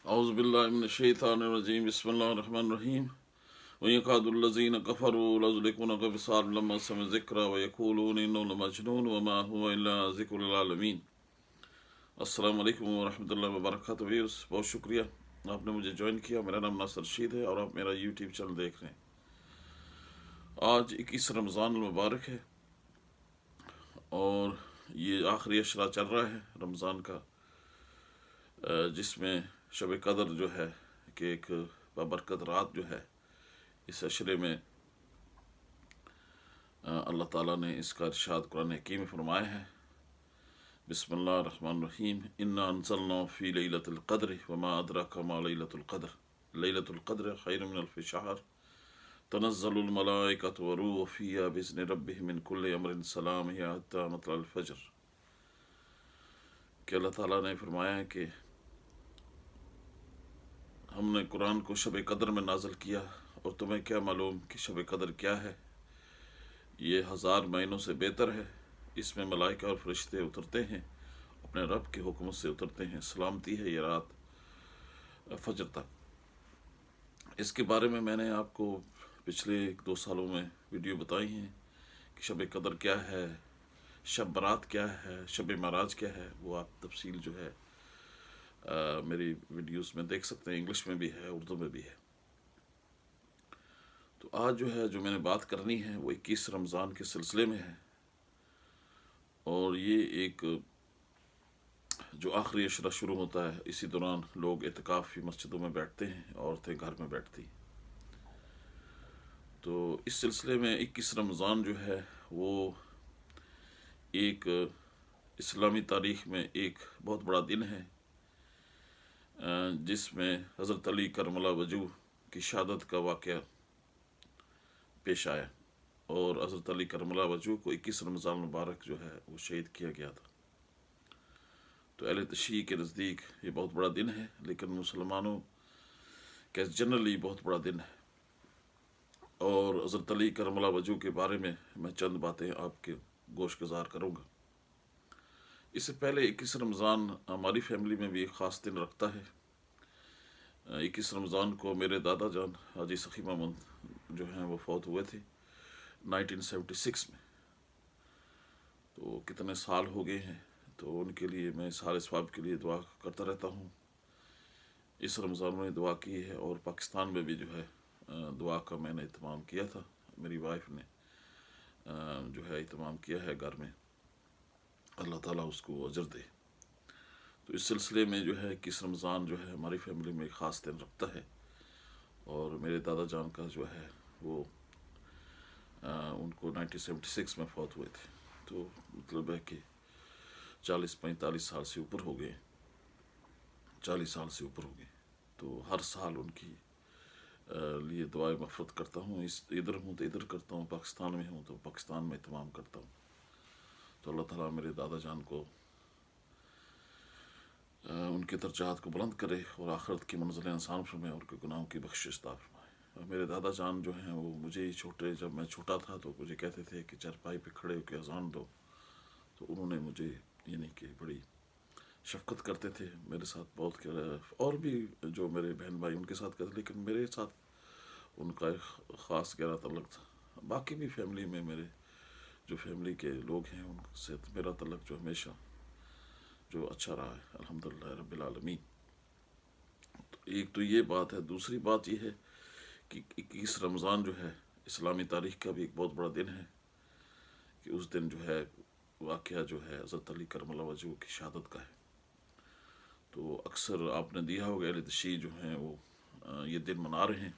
اعوذ باللہ من الشیطان الرجیم بسم اللہ الرحمن الرحیم وَيَكَادُ الَّذِينَ كَفَرُوا لَيُزْلِقُونَكَ بِأَبْصَارِهِمْ لَمَّا سَمِعُوا الذِّكْرَ وَيَقُولُونَ إِنَّهُ لَمَجْنُونٌ وَمَا هُوَ إِلَّا ذِكْرٌ لِلْعَالَمِينَ۔ السلام علیکم ورحمۃ اللہ وبرکاتہ ویورز، بہت شکریہ آپ نے مجھے جوائن کیا۔ میرا نام ناصر رشید ہے اور آپ میرا یوٹیوب چینل دیکھ رہے ہیں۔ آج 21 رمضان المبارک ہے اور یہ آخری اشرا چل رہا ہے رمضان کا، جس میں شب قدر جو ہے کہ ایک بابرکت رات جو ہے، اس اشرے میں اللہ تعالیٰ نے اس کا ارشاد قرآن حکیم میں فرمایا ہے۔ بسم اللہ الرحمن الرحیم، انا انزلنا فی لیلۃ القدر وما ادراک ما لیلۃ القدر لیلۃ القدر خیر من الف شہر تنزل الملائکۃ والروح فیہا باذن ربہم من کل امر سلام ہی حتی مطلع الفجر، کہ اللہ تعالیٰ نے فرمایا ہے کہ ہم نے قرآن کو شب قدر میں نازل کیا، اور تمہیں کیا معلوم کہ شب قدر کیا ہے؟ یہ 1000 مہینوں سے بہتر ہے۔ اس میں ملائکہ اور فرشتے اترتے ہیں، اپنے رب کے حکم سے اترتے ہیں۔ سلامتی ہے یہ رات فجر تک۔ اس کے بارے میں نے آپ کو پچھلے 1-2 سالوں میں ویڈیو بتائی ہیں کہ شب قدر کیا ہے، شب برات کیا ہے، شب معراج کیا ہے۔ وہ آپ تفصیل جو ہے میری ویڈیوز میں دیکھ سکتے ہیں، انگلش میں بھی ہے، اردو میں بھی ہے۔ تو آج جو ہے جو میں نے بات کرنی ہے وہ 21 رمضان کے سلسلے میں ہے، اور یہ ایک جو آخری اشرا شروع ہوتا ہے، اسی دوران لوگ اعتکافی مسجدوں میں بیٹھتے ہیں، عورتیں گھر میں بیٹھتی ہیں۔ تو اس سلسلے میں 21 رمضان جو ہے وہ ایک اسلامی تاریخ میں ایک بہت بڑا دن ہے، جس میں حضرت علی کرم اللہ وجہ کی شہادت کا واقعہ پیش آیا، اور حضرت علی کرم اللہ وجہ کو 21 رمضان مبارک جو ہے وہ شہید کیا گیا تھا۔ تو اہل تشیع کے نزدیک یہ بہت بڑا دن ہے، لیکن مسلمانوں کے جنرلی بہت بڑا دن ہے۔ اور حضرت علی کرم اللہ وجہ کے بارے میں چند باتیں آپ کے گوش گزار کروں گا۔ اس سے پہلے 21 رمضان ہماری فیملی میں بھی ایک خاص دن رکھتا ہے۔ 21 رمضان کو میرے دادا جان حاجی سخی محمد جو ہیں وہ فوت ہوئے تھے 1976 میں۔ تو کتنے سال ہو گئے ہیں، تو ان کے لیے میں سارے ثواب کے لیے دعا کرتا رہتا ہوں۔ اس رمضان میں دعا کی ہے، اور پاکستان میں بھی جو ہے دعا کا میں نے اہتمام کیا تھا، میری وائف نے جو ہے اہتمام کیا ہے گھر میں۔ اللہ تعالیٰ اس کو اجر دے۔ تو اس سلسلے میں جو ہے 21 رمضان جو ہے ہماری فیملی میں ایک خاص دن رکھتا ہے، اور میرے دادا جان کا جو ہے وہ ان کو 1976 میں فوت ہوئے تھے۔ تو مطلب ہے کہ 40-45 سال سے اوپر ہو گئے، 40 سال سے اوپر ہو گئے۔ تو ہر سال ان کی لیے دعائیں مغفرت کرتا ہوں۔ ادھر ہوں تو ادھر کرتا ہوں، پاکستان میں ہوں تو پاکستان میں اہتمام کرتا ہوں۔ تو اللہ تعالیٰ میرے دادا جان کو ان کے درجات کو بلند کرے، اور آخرت کی منزلیں آسان فرمائے، اور ان کے گناہوں کی بخشش عطا فرمائے۔ میرے دادا جان جو ہیں وہ مجھے جب میں چھوٹا تھا تو مجھے کہتے تھے کہ چارپائی پہ کھڑے ہو کے اذان دو۔ تو انہوں نے مجھے یعنی کہ بڑی شفقت کرتے تھے میرے ساتھ، بہت اور بھی جو میرے بہن بھائی ان کے ساتھ کرتے، لیکن میرے ساتھ ان کا ایک خاص گہرا تعلق تھا۔ باقی بھی فیملی میں میرے جو فیملی کے لوگ ہیں ان سے میرا تعلق جو ہمیشہ جو اچھا رہا ہے، الحمدللہ رب العالمین۔ تو ایک تو یہ بات ہے۔ دوسری بات یہ ہے کہ 21 رمضان جو ہے اسلامی تاریخ کا بھی ایک بہت بڑا دن ہے، کہ اس دن جو ہے واقعہ جو ہے حضرت علی کرم اللہ وجہ کی شہادت کا ہے۔ تو اکثر آپ نے دیا ہوگا اہل تشیع جو ہیں وہ یہ دن منا رہے ہیں،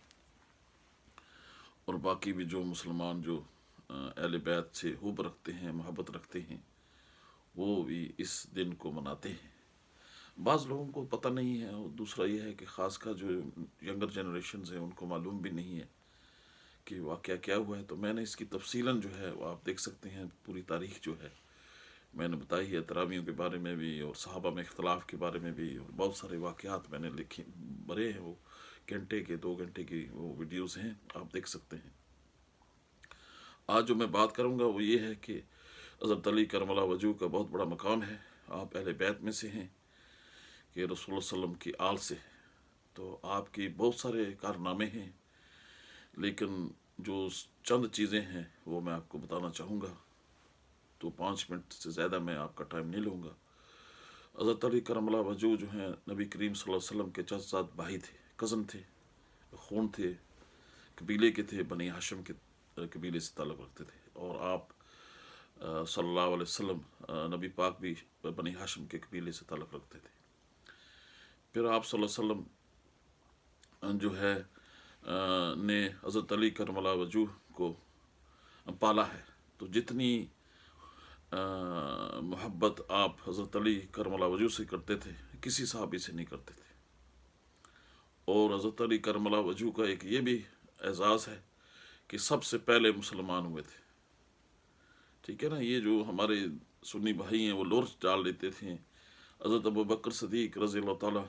اور باقی بھی جو مسلمان جو اہل بیت سے حب رکھتے ہیں، محبت رکھتے ہیں، وہ بھی اس دن کو مناتے ہیں۔ بعض لوگوں کو پتہ نہیں ہے، اور دوسرا یہ ہے کہ خاص کر جو ینگر جنریشنز ہیں ان کو معلوم بھی نہیں ہے کہ واقعہ کیا ہوا ہے۔ تو میں نے اس کی تفصیلاً جو ہے وہ آپ دیکھ سکتے ہیں، پوری تاریخ جو ہے میں نے بتائی ہے، تراویحوں کے بارے میں بھی، اور صحابہ میں اختلاف کے بارے میں بھی، اور بہت سارے واقعات میں نے لکھے بھرے ہیں۔ وہ گھنٹے کے 2 گھنٹے کی وہ ویڈیوز ہیں، آپ دیکھ سکتے ہیں۔ آج جو میں بات کروں گا وہ یہ ہے کہ حضرت علی کرم اللہ وجہ کا بہت بڑا مقام ہے۔ آپ اہل بیت میں سے ہیں، کہ رسول اللہ صلی اللہ علیہ وسلم کی آل سے تو آپ کی بہت سارے کارنامے ہیں، لیکن جو چند چیزیں ہیں وہ میں آپ کو بتانا چاہوں گا، تو 5 منٹ سے زیادہ میں آپ کا ٹائم نہیں لوں گا۔ حضرت علی کرم اللہ وجہ جو ہیں نبی کریم صلی اللہ علیہ وسلم کے چچزاد بھائی تھے، کزن تھے، خون تھے، قبیلے کے تھے، بنی ہاشم کے قبیلے سے تعلق رکھتے تھے، اور آپ صلی اللہ علیہ وسلم نبی پاک بھی بنی ہاشم کے قبیلے سے تعلق رکھتے تھے۔ پھر آپ صلی اللہ علیہ وسلم جو ہے نے حضرت علی کرم اللہ وجہ کو پالا ہے، تو جتنی محبت آپ حضرت علی کرم اللہ وجہ سے کرتے تھے کسی صحابی سے نہیں کرتے تھے۔ اور حضرت علی کرم اللہ وجہ کا ایک یہ بھی اعزاز ہے کہ سب سے پہلے مسلمان ہوئے تھے، ٹھیک ہے نا۔ یہ جو ہمارے سنی بھائی ہیں وہ لورس ڈال دیتے تھے، حضرت ابو بکر صدیق رضی اللہ تعالیٰ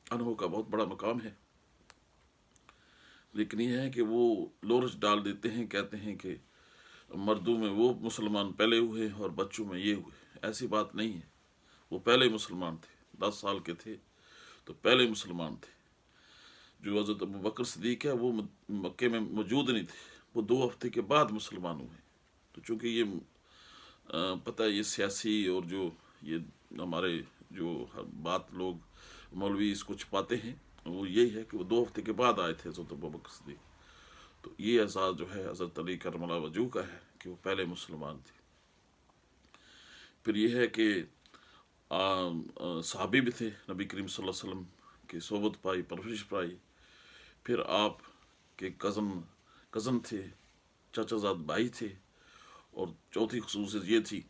عنہ کا بہت بڑا مقام ہے، لیکن یہ ہے کہ وہ لورس ڈال دیتے ہیں، کہتے ہیں کہ مردوں میں وہ مسلمان پہلے ہوئے اور بچوں میں یہ ہوئے۔ ایسی بات نہیں ہے، وہ پہلے مسلمان تھے، 10 سال کے تھے تو پہلے مسلمان تھے۔ جو حضرت ابو بکر صدیق ہے وہ مکے میں موجود نہیں تھے، وہ 2 ہفتے کے بعد مسلمان ہوئے۔ تو چونکہ یہ پتہ ہے، یہ سیاسی اور جو یہ ہمارے جو بات لوگ مولوی اس کو چھپاتے ہیں، وہ یہی ہے کہ وہ 2 ہفتے کے بعد آئے تھے حضرت ابو بکر صدیق۔ تو یہ اعزاز جو ہے حضرت علی کرم اللہ وجہ کا ہے کہ وہ پہلے مسلمان تھے۔ پھر یہ ہے کہ صحابی بھی تھے، نبی کریم صلی اللہ علیہ وسلم کی صحبت پائی، پرورش پائی۔ پھر آپ کے کزن تھے، چچا زاد بھائی تھے، اور چوتھی خصوصیت یہ تھی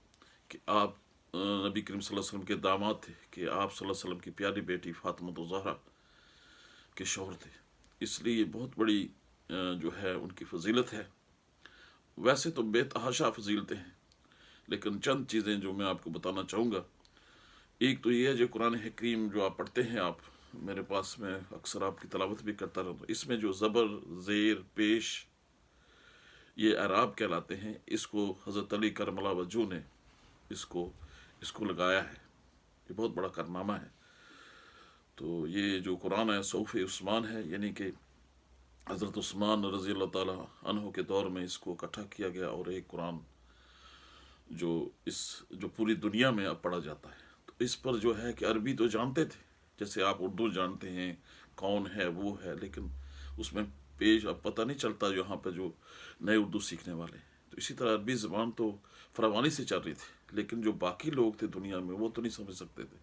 کہ آپ نبی کریم صلی اللہ علیہ وسلم کے داماد تھے، کہ آپ صلی اللہ علیہ وسلم کی پیاری بیٹی فاطمہ الزہرا کے شوہر تھے۔ اس لیے یہ بہت بڑی جو ہے ان کی فضیلت ہے۔ ویسے تو بے تحاشا فضیلتیں ہیں، لیکن چند چیزیں جو میں آپ کو بتانا چاہوں گا۔ ایک تو یہ ہے جو قرآن حکیم جو آپ پڑھتے ہیں، آپ میرے پاس میں اکثر آپ کی تلاوت بھی کرتا رہتا ہوں، اس میں جو زبر، زیر، پیش، یہ اعراب کہلاتے ہیں، اس کو حضرت علی کرم اللہ وجہ نے اس کو لگایا ہے۔ یہ بہت بڑا کارنامہ ہے۔ تو یہ جو قرآن ہے صحف عثمان ہے، یعنی کہ حضرت عثمان رضی اللہ تعالیٰ عنہ کے دور میں اس کو اکٹھا کیا گیا، اور ایک قرآن جو پوری دنیا میں اب پڑھا جاتا ہے۔ تو اس پر جو ہے کہ عربی تو جانتے تھے، جیسے آپ اردو جانتے ہیں، کون ہے وہ ہے، لیکن اس میں پیش اب پتہ نہیں چلتا یہاں پہ جو نئے اردو سیکھنے والے۔ تو اسی طرح عربی زبان تو فراوانی سے چل رہی تھی، لیکن جو باقی لوگ تھے دنیا میں وہ تو نہیں سمجھ سکتے تھے۔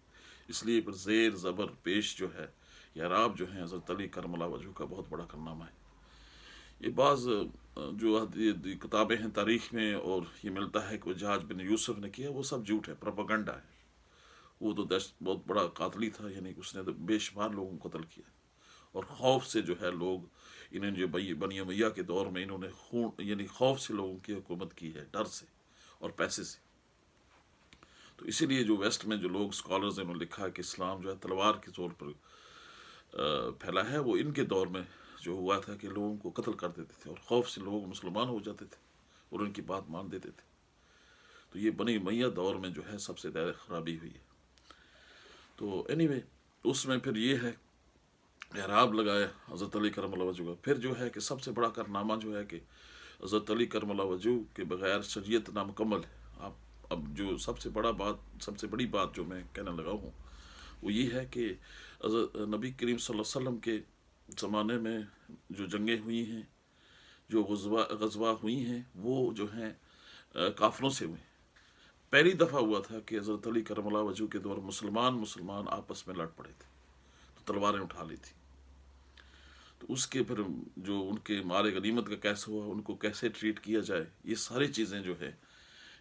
اس لیے پھر زیر، زبر، پیش جو ہے، یہ اعراب جو ہیں، حضرت علی کرم اللہ وجہ کا بہت بڑا کارنامہ ہے۔ یہ بعض جو کتابیں ہیں تاریخ میں، اور یہ ملتا ہے کہ وہ جہاز بن یوسف نے کیا، وہ سب جھوٹ ہے، پروپیگنڈا ہے۔ وہ تو بہت بڑا قاتلی تھا، یعنی اس نے تو بے شمار لوگوں کو قتل کیا، اور خوف سے جو ہے لوگ انہوں نے جو بنی امیہ کے دور میں انہوں نے یعنی خوف سے لوگوں کی حکومت کی ہے، ڈر سے اور پیسے سے۔ تو اسی لیے جو ویسٹ میں جو لوگ اسکالرز ہیں، انہوں نے لکھا ہے کہ اسلام جو ہے تلوار کے طور پر پھیلا ہے۔ وہ ان کے دور میں جو ہوا تھا کہ لوگوں کو قتل کر دیتے تھے، اور خوف سے لوگ مسلمان ہو جاتے تھے اور ان کی بات مان دیتے تھے۔ تو یہ بنی امیہ دور میں جو ہے سب سے زیادہ خرابی ہوئی ہے۔ تو anyway، اس میں پھر یہ ہے اعراب لگایا حضرت علی کرم اللہ وجہ کا۔ پھر جو ہے کہ سب سے بڑا کارنامہ جو ہے کہ حضرت علی کرم اللہ وجہ کے بغیر شریعت نامکمل ہے۔ اب جو سب سے بڑی بات جو میں کہنے لگا ہوں وہ یہ ہے کہ نبی کریم صلی اللہ علیہ وسلم کے زمانے میں جو جنگیں ہوئی ہیں، جو غزوہ ہوئی ہیں، وہ جو ہیں کافروں سے ہوئے۔ پہلی دفعہ ہوا تھا کہ حضرت علی کرم اللہ وجہ کے دور مسلمان آپس میں لڑ پڑے تھے، تو تلواریں اٹھا لی تھی۔ تو اس کے پھر جو ان کے مال غنیمت کا کیسے ہوا، ان کو کیسے ٹریٹ کیا جائے، یہ ساری چیزیں جو ہے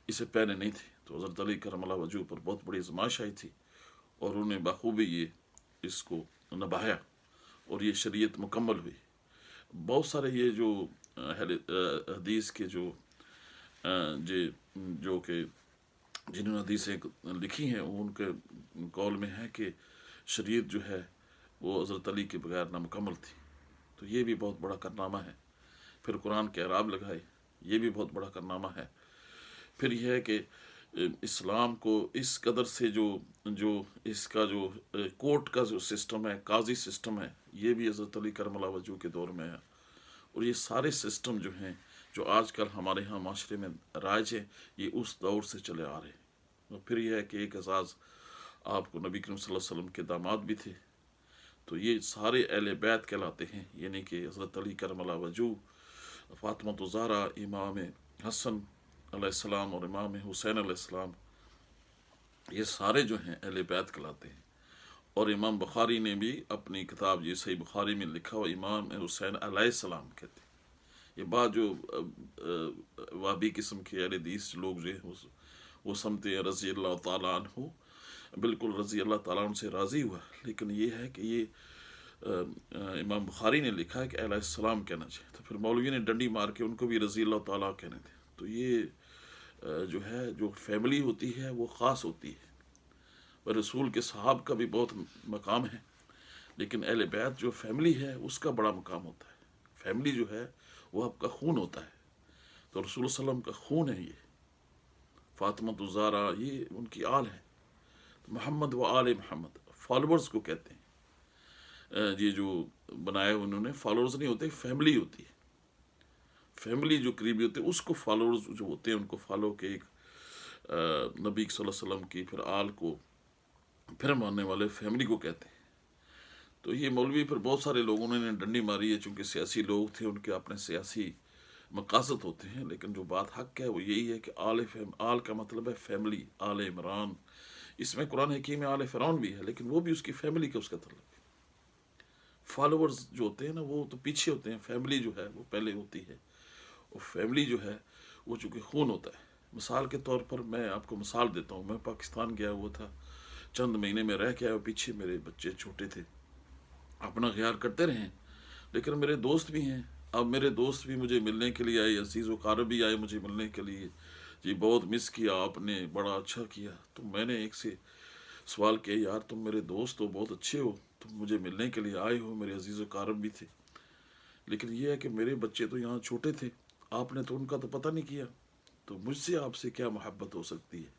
اسے پہلے نہیں تھی۔ تو حضرت علی کرم اللہ وجہ پر بہت بڑی آزمائش آئی تھی، اور انہوں نے بخوبی اس کو نبھایا، اور یہ شریعت مکمل ہوئی۔ بہت سارے یہ جو حدیث کے جو کہ جنہوں نے حدیثیں لکھی ہیں، ان کے قول میں ہے کہ شریعت جو ہے وہ حضرت علی کے بغیر نامکمل تھی۔ تو یہ بھی بہت بڑا کارنامہ ہے۔ پھر قرآن کے اعراب لگائے، یہ بھی بہت بڑا کارنامہ ہے۔ پھر یہ ہے کہ اسلام کو اس قدر سے جو اس کا جو کورٹ کا جو سسٹم ہے، قاضی سسٹم ہے، یہ بھی حضرت علی کرم اللہ وجہہ کے دور میں ہے، اور یہ سارے سسٹم جو ہیں جو آج کل ہمارے ہاں معاشرے میں رائج ہے، یہ اس دور سے چلے آ رہے ہیں۔ اور پھر یہ ہے کہ ایک اعزاز، آپ کو نبی کریم صلی اللہ علیہ وسلم کے داماد بھی تھے، تو یہ سارے اہل بیت کہلاتے ہیں، یعنی کہ حضرت علی کرم اللہ وجہہ، فاطمہ الزہرا، امام حسن علیہ السلام اور امام حسین علیہ السلام، یہ سارے جو ہیں اہل بیت کہلاتے ہیں۔ اور امام بخاری نے بھی اپنی کتاب یہ صحیح بخاری میں لکھا ہوا امام حسین علیہ السلام کہتے ہیں۔ یہ بات جو وابی قسم کے اہل حدیث لوگ جو ہیں وہ سمجھتے ہیں رضی اللہ تعالیٰ عنہ، بالکل رضی اللہ تعالیٰ عنہ سے راضی ہوا، لیکن یہ ہے کہ یہ امام بخاری نے لکھا ہے کہ علیہ السلام کہنا چاہیے، تو پھر مولوی نے ڈنڈی مار کے ان کو بھی رضی اللہ تعالیٰ کہنے تھے۔ تو یہ جو ہے جو فیملی ہوتی ہے وہ خاص ہوتی ہے، اور رسول کے صحاب کا بھی بہت مقام ہے، لیکن اہل بیت جو فیملی ہے اس کا بڑا مقام ہوتا ہے۔ فیملی جو ہے وہ آپ کا خون ہوتا ہے، تو رسول اللہ علیہ وسلم کا خون ہے یہ، فاطمہ الزہرا یہ ان کی آل ہے، محمد و آل محمد فالورز کو کہتے ہیں۔ یہ جو بنایا انہوں نے فالورز نہیں ہوتے، فیملی ہوتی ہے، فیملی جو قریبی ہوتے ہیں اس کو فالورز جو ہوتے ہیں ان کو فالو کے ایک نبی صلی اللہ علیہ وسلم کی پھر آل کو پھر ماننے والے فیملی کو کہتے ہیں۔ تو یہ مولوی پھر بہت سارے لوگوں نے ڈنڈی ماری ہے، چونکہ سیاسی لوگ تھے، ان کے اپنے سیاسی مقاصد ہوتے ہیں، لیکن جو بات حق ہے وہ یہی ہے کہ آل کا مطلب ہے فیملی، آل عمران، اس میں قرآن حکیم میں آل فرعون بھی ہے، لیکن وہ بھی اس کی فیملی کا اس کا تعلق ہے۔ فالوورز جو ہوتے ہیں نا وہ تو پیچھے ہوتے ہیں، فیملی جو ہے وہ پہلے ہوتی ہے، اور فیملی جو ہے وہ چونکہ خون ہوتا ہے۔ مثال کے طور پر میں آپ کو مثال دیتا ہوں، میں پاکستان گیا ہوا تھا، چند مہینے میں رہ کے آیا، پیچھے میرے بچے چھوٹے تھے، اپنا خیال کرتے رہے، لیکن میرے دوست بھی ہیں، اب میرے دوست بھی مجھے ملنے کے لیے آئے، عزیز و قارب بھی آئے مجھے ملنے کے لیے، جی بہت مس کیا آپ نے، بڑا اچھا کیا۔ تو میں نے ایک سے سوال کیا، یار تم میرے دوست ہو، بہت اچھے ہو، تم مجھے ملنے کے لیے آئے ہو، میرے عزیز و قارب بھی تھے، لیکن یہ ہے کہ میرے بچے تو یہاں چھوٹے تھے، آپ نے تو ان کا تو پتہ نہیں کیا، تو مجھ سے آپ سے کیا محبت ہو سکتی ہے؟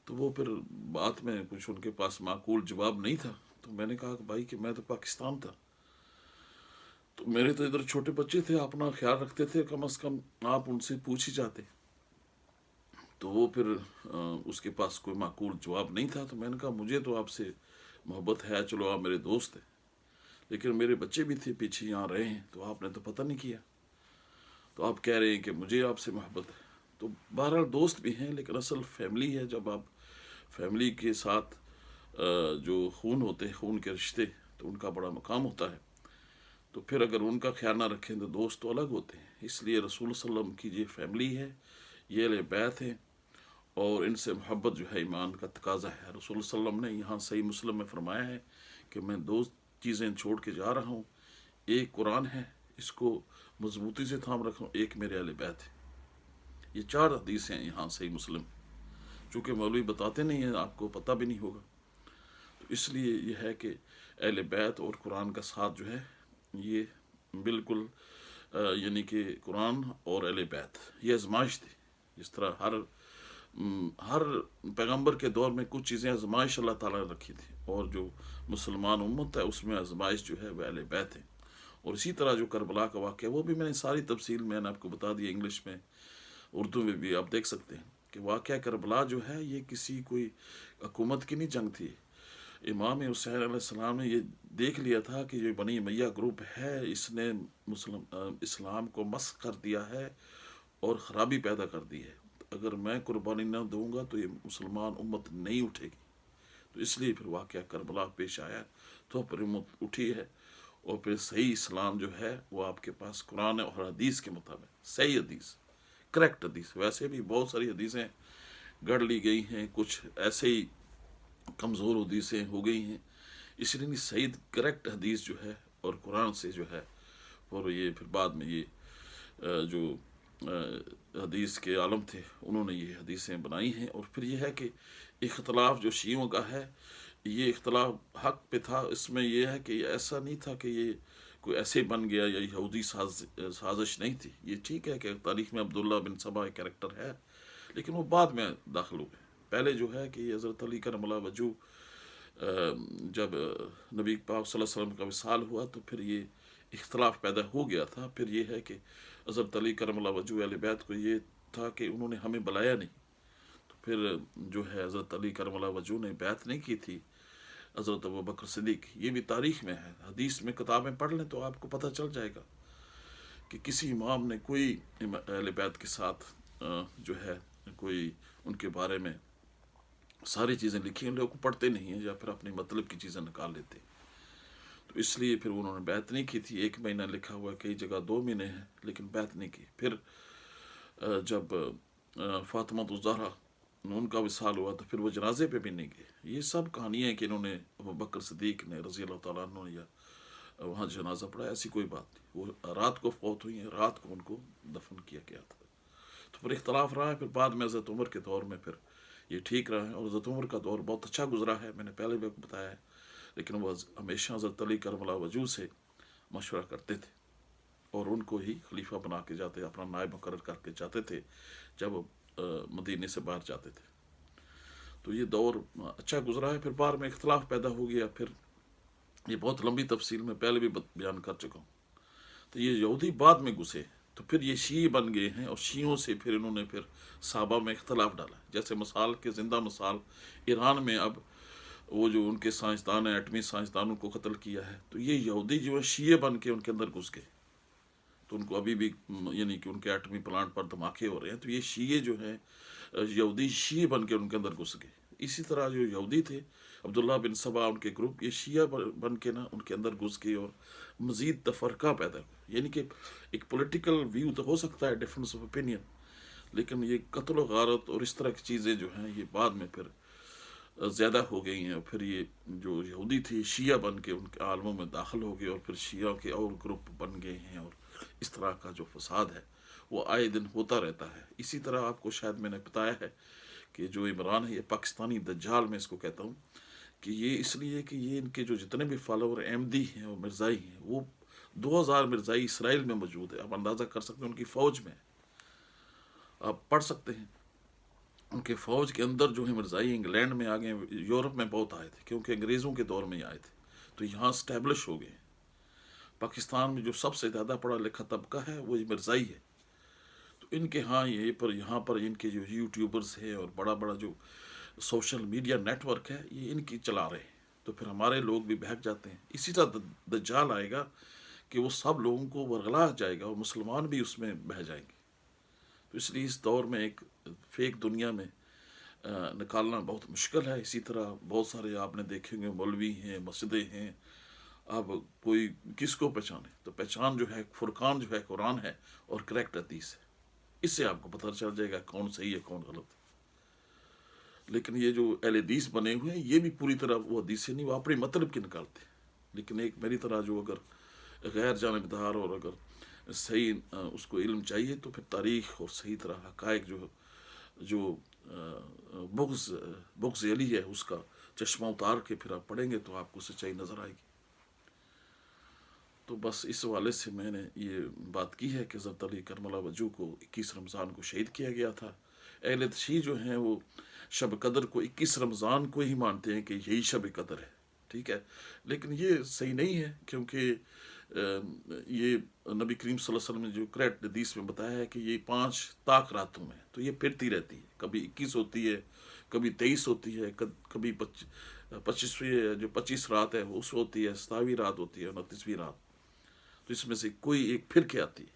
تو وہ پھر بات میں کچھ ان کے پاس معقول جواب نہیں تھا، تو میں نے کہا کہ بھائی کہ میں تو پاکستان تھا، تو میرے تو ادھر چھوٹے بچے تھے، اپنا خیال رکھتے تھے، کم از کم آپ ان سے پوچھ ہی جاتے۔ تو وہ پھر اس کے پاس کوئی معقول جواب نہیں تھا، تو میں نے کہا مجھے تو آپ سے محبت ہے، چلو آپ میرے دوست ہیں، لیکن میرے بچے بھی تھے پیچھے یہاں رہے ہیں، تو آپ نے تو پتہ نہیں کیا، تو آپ کہہ رہے ہیں کہ مجھے آپ سے محبت ہے۔ تو بہرحال دوست بھی ہیں، لیکن اصل فیملی ہے، جب آپ فیملی کے ساتھ جو خون ہوتے ہیں، خون کے رشتے، تو ان کا بڑا مقام ہوتا ہے، تو پھر اگر ان کا خیال نہ رکھیں تو دوست تو الگ ہوتے ہیں۔ اس لیے رسول صلی اللہ علیہ وسلم کی یہ فیملی ہے، یہ اہل بیت ہیں، اور ان سے محبت جو ہے ایمان کا تقاضا ہے۔ رسول صلی اللہ علیہ وسلم نے یہاں صحیح مسلم میں فرمایا ہے کہ میں دو چیزیں چھوڑ کے جا رہا ہوں، ایک قرآن ہے، اس کو مضبوطی سے تھام رکھو، ایک میرے اہل بیت ہے۔ یہ چار حدیث ہیں یہاں صحیح مسلم، چونکہ مولوی بتاتے نہیں ہیں، آپ کو پتہ بھی نہیں ہوگا، تو اس لیے یہ ہے کہ اہل بیت اور قرآن کا ساتھ جو ہے یہ بالکل یعنی کہ قرآن اور اہل بیت یہ آزمائش تھی، جس طرح ہر پیغمبر کے دور میں کچھ چیزیں آزمائش اللہ تعالیٰ نے رکھی تھی، اور جو مسلمان امت ہے اس میں آزمائش جو ہے وہ اہل بیت ہے۔ اور اسی طرح جو کربلا کا واقعہ، وہ بھی میں نے ساری تفصیل میں نے آپ کو بتا دی، انگلش میں اردو میں بھی آپ دیکھ سکتے ہیں کہ واقعہ کربلا جو ہے یہ کسی کوئی حکومت کی نہیں جنگ تھی۔ امام حسین علیہ السلام نے یہ دیکھ لیا تھا کہ یہ بنی امیہ گروپ ہے، اس نے اسلام کو مسخ کر دیا ہے اور خرابی پیدا کر دی ہے، اگر میں قربانی نہ دوں گا تو یہ مسلمان امت نہیں اٹھے گی، تو اس لیے پھر واقعہ کربلا پیش آیا، تو پھر امت اٹھی ہے، اور پھر صحیح اسلام جو ہے وہ آپ کے پاس قرآن اور حدیث کے مطابق، صحیح حدیث، کریکٹ حدیث، ویسے بھی بہت ساری حدیثیں گڑھ لی گئی ہیں، کچھ ایسے ہی کمزور حدیثیں ہو گئی ہیں، اس لیے صحیح کریکٹ حدیث جو ہے اور قرآن سے جو ہے، اور یہ پھر بعد میں یہ جو حدیث کے عالم تھے انہوں نے یہ حدیثیں بنائی ہیں۔ اور پھر یہ ہے کہ اختلاف جو شیعوں کا ہے، یہ اختلاف حق پہ تھا، اس میں یہ ہے کہ ایسا نہیں تھا کہ یہ کوئی ایسے بن گیا یا یہودی سازش نہیں تھی، یہ ٹھیک ہے کہ تاریخ میں عبداللہ بن سبا ایک کریکٹر ہے، لیکن وہ بعد میں داخل ہوئے. پہلے جو ہے کہ حضرت علی کرم اللہ وجہ جب نبی پاک صلی اللہ علیہ وسلم کا وصال ہوا تو پھر یہ اختلاف پیدا ہو گیا تھا. پھر یہ ہے کہ حضرت علی کرم اللہ وجہ اہل بیت کو یہ تھا کہ انہوں نے ہمیں بلایا نہیں. تو پھر جو ہے حضرت علی کرم اللہ وجہ نے بیعت نہیں کی تھی حضرت ابوبکر صدیق. یہ بھی تاریخ میں ہے, حدیث میں کتابیں پڑھ لیں تو آپ کو پتہ چل جائے گا کہ کسی امام نے کوئی اہل بیت کے ساتھ جو ہے کوئی ان کے بارے میں ساری چیزیں لکھی ہیں, لوگ پڑھتے نہیں ہیں یا پھر اپنی مطلب کی چیزیں نکال لیتے. تو اس لیے پھر انہوں نے بیعت نہیں کی تھی. 1 مہینہ لکھا ہوا ہے, کئی جگہ 2 مہینے ہیں, لیکن بیعت نہیں کی. پھر جب فاطمہ الزہرا ان کا وصال ہوا تو پھر وہ جنازے پہ بھی نہیں گئے. یہ سب کہانیاں ہیں کہ انہوں نے ابوبکر صدیق نے رضی اللہ تعالیٰ عنہ یا وہاں جنازہ پڑھا, ایسی کوئی بات نہیں. وہ رات کو فوت ہوئی ہیں, رات کو ان کو دفن کیا گیا تھا. تو پھر اختلاف رہا ہے. پھر بعد میں حضرت عمر کے دور میں پھر یہ ٹھیک رہا ہے, اور حضرت عمر کا دور بہت اچھا گزرا ہے, میں نے پہلے بھی بتایا ہے. لیکن وہ ہمیشہ حضرت علی کرم اللہ وجہ سے مشورہ کرتے تھے اور ان کو ہی خلیفہ بنا کے جاتے, اپنا نائب مقرر کر کے جاتے تھے جب وہ مدینے سے باہر جاتے تھے. تو یہ دور اچھا گزرا ہے. پھر بعد میں اختلاف پیدا ہو گیا. پھر یہ بہت لمبی تفصیل میں پہلے بھی بیان کر چکا ہوں. تو یہ یہودی بعد میں گھسے, تو پھر یہ شیعہ بن گئے ہیں, اور شیعوں سے پھر انہوں نے پھر صحابہ میں اختلاف ڈالا. جیسے مثال کے زندہ مثال ایران میں اب وہ جو ان کے سائنسدان ہیں, ایٹمی سائنسدانوں کو قتل کیا ہے, تو یہ یہودی جو ہے شیعہ بن کے ان کے اندر گھس گئے. تو ان کو ابھی بھی یعنی کہ ان کے ایٹمی پلانٹ پر دھماکے ہو رہے ہیں. تو یہ شیعہ جو ہیں یہودی شیعہ بن کے ان کے اندر گھس گئے. اسی طرح جو یہودی تھے عبداللہ بن سبا ان کے گروپ, یہ شیعہ بن کے نا ان کے اندر گھس گئے اور مزید تفرقہ پیدا ہوا. یعنی کہ ایک پولیٹیکل ویو تو ہو سکتا ہے, ڈفرینس آف اوپینین, لیکن یہ قتل و غارت اور اس طرح کی چیزیں جو ہیں یہ بعد میں پھر زیادہ ہو گئی ہیں. اور پھر یہ جو یہودی تھی شیعہ بن کے ان کے عالموں میں داخل ہو گئے, اور پھر شیعہ کے اور گروپ بن گئے ہیں, اور اس طرح کا جو فساد ہے وہ آئے دن ہوتا رہتا ہے. اسی طرح آپ کو شاید میں نے بتایا ہے کہ جو عمران ہے, یہ پاکستانی دجال میں اس کو کہتا ہوں, کہ یہ اس لیے کہ یہ ان کے جو جتنے بھی فالوور احمدی ہیں اور مرزائی ہیں, وہ 2000 مرزائی اسرائیل میں موجود ہے. آپ اندازہ کر سکتے ہیں ان کی فوج میں, آپ پڑھ سکتے ہیں ان کے فوج کے اندر جو ہے مرزائی انگلینڈ میں آ گئے, یورپ میں بہت آئے تھے کیونکہ انگریزوں کے دور میں ہی آئے تھے, تو یہاں اسٹیبلش ہو گئے. پاکستان میں جو سب سے زیادہ پڑھا لکھا طبقہ ہے وہ مرزائی ہے. تو ان کے ہاں یہاں پر ان کے جو یوٹیوبرز ہیں اور بڑا بڑا جو سوشل میڈیا نیٹ ورک ہے, یہ ان کی چلا رہے ہیں. تو پھر ہمارے لوگ بھی بہک جاتے ہیں. اسی طرح دجال آئے گا کہ وہ سب لوگوں کو ورغلا جائے گا, اور مسلمان بھی اس میں بہہ جائیں گے. تو اس لیے اس دور میں ایک فیک دنیا میں نکالنا بہت مشکل ہے. اسی طرح بہت سارے آپ نے دیکھیں گے مولوی ہیں, مسجدیں ہیں, اب کوئی کس کو پہچانے؟ تو پہچان جو ہے فرقان جو ہے قرآن ہے اور کریکٹ حدیث ہے. اس سے آپ کو پتہ چل جائے گا کون صحیح ہے کون غلط ہے. لیکن یہ جو اہل حدیث بنے ہوئے ہیں یہ بھی پوری طرح وہ حدیثیں نہیں, وہ اپنے مطلب کی نکالتے ہیں. لیکن ایک میری طرح جو اگر غیر جانبدار اور اگر صحیح اس کو علم چاہیے, تو پھر تاریخ اور صحیح طرح حقائق جو بغض علی ہے اس کا چشمہ اتار کے پھر آپ پڑھیں گے تو آپ کو سچائی نظر آئے گی. تو بس اس حوالے سے میں نے یہ بات کی ہے کہ حضرت علی کرم اللہ وجہ کو 21 رمضان کو شہید کیا گیا تھا. اہل تشیع جو ہیں وہ شب قدر کو 21 رمضان کو ہی مانتے ہیں کہ یہی شب قدر ہے, ٹھیک ہے. لیکن یہ صحیح نہیں ہے, کیونکہ یہ نبی کریم صلی اللہ علیہ وسلم نے جو کریکٹ حدیث میں بتایا ہے کہ یہ 5 طاق راتوں میں, تو یہ پھرتی رہتی ہے. کبھی 21 ہوتی ہے, کبھی 23 ہوتی ہے, کبھی 25ویں جو 25 رات ہے اس ہوتی ہے, 27ویں رات ہوتی ہے, 29ویں رات. تو اس میں سے کوئی ایک پھر کے آتی ہے.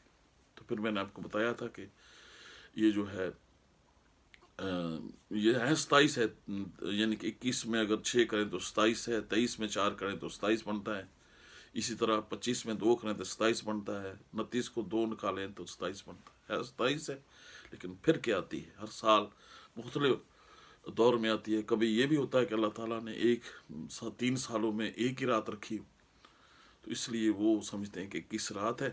تو پھر میں نے آپ کو بتایا تھا کہ یہ جو ہے یہ ہے 27 ہے, یعنی کہ 21 میں اگر 6 کریں تو 27 ہے, 23 میں 4 کریں تو 27 بنتا ہے. اسی طرح 25 میں 2 کریں تو 27 بنتا ہے, 29 کو 2 نکالیں تو 27 بنتا ہے. 27 ہے لیکن پھر کے آتی ہے, ہر سال مختلف دور میں آتی ہے. کبھی یہ بھی ہوتا ہے کہ اللہ تعالیٰ نے 3 سالوں میں ایک ہی رات رکھی, تو اس لیے وہ سمجھتے ہیں کہ 21 رات ہے.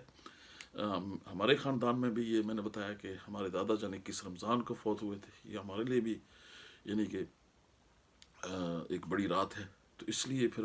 ہمارے خاندان میں بھی یہ میں نے بتایا کہ ہمارے دادا جان 21 رمضان کو فوت ہوئے تھے. یہ ہمارے لیے بھی یعنی کہ ایک بڑی رات ہے. تو اس لیے پھر